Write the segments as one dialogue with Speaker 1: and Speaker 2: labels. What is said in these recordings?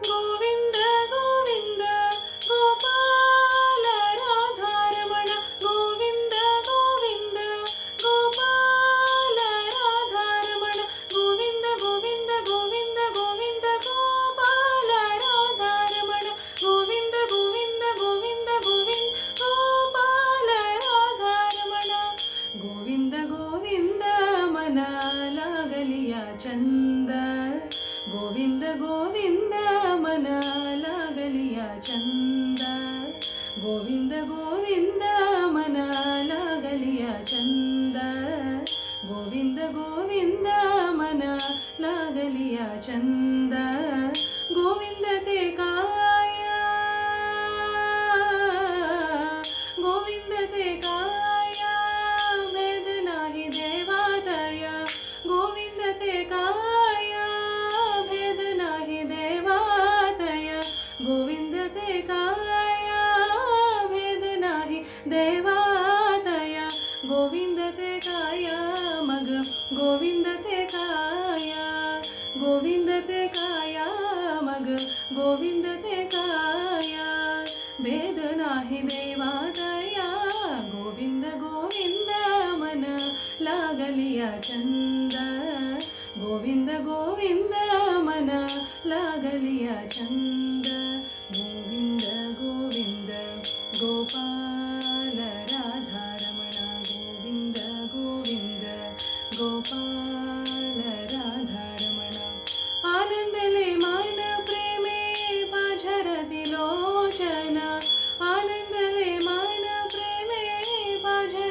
Speaker 1: गोविंद गोविंद गोपाल राधारमण गोविंद गोविंद गोपाल राधारमण गोविंद गोविंद गोविंद गोविंद गोपाल राधारमण गोविंद गोविंद गोविंद गोविंद गोपाल राधारमण गोविंद गोविंद मना लागलिया चंद गोविंद गोविंद मना लागलिया चंद गोविंद गोविंद मना लागलिया चंद गोविंद गोविंद मना लागलिया चंद गोविंद ते काया गोविंद ते काया भेद नाही देवादया गोविंद ते काया भेद नाही देवादया गोविंद ते काया भेद नाही देवादया गोविंद ते काया मग गोविंद ते काया गोविंद ते काया मग गोविंद ते काया भेद नाही देवादया गोविंद गोविंद मन लागलिया चंद गोविंद गोविंद मन लागलिया चंद गोविंद गोविंद गोपाल राधारमण गोविंद गोविंद गोपाल राधारमण आनंदले मान प्रेमे माझ्या लोचन आनंदले मान प्रेमे माझ्या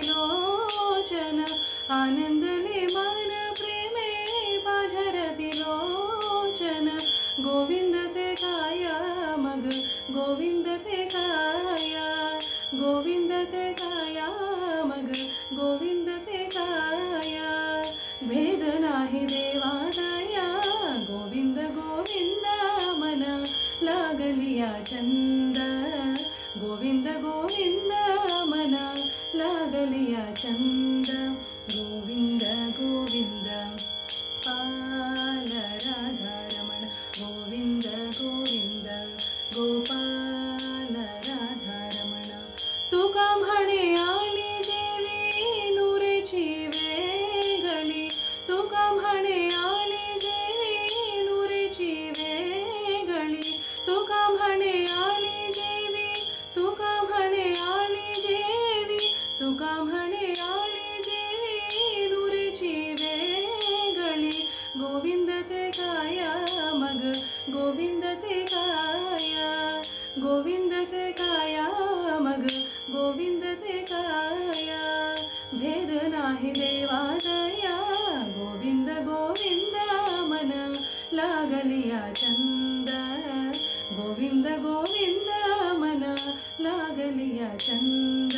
Speaker 1: लोचन आनंदले मान प्रेमे माझ्या लोचन गोविंद ते काया मग गोविंद ते काया गोविंद ते काया मग गोविंद ते काया भेद नाही देवादया गोविंद गोविंद मन लागलिया चंद गोविंद गोविंद मन लागलिया चंद गोविंद गोविंद पाल राधारमण गोविंद गोविंद गोपाल राधारमण तुका म्हणे आली देवी नुरेची वेगळी तुका म्हणे आली देवी नुरेची वेगळी तुका म्हणे आली देवी तुका म्हणे आली देवी तुका म्हणे आली देवी नुरेची वेगळी गोविंद ते काया मग गोविंद ते काया गोविंद ते काया मग गोविंद ते काया भेद नाही देवादया गोविंद गोविंद मन लागलिया चंद गोविंद गोविंद मन लागलिया चंद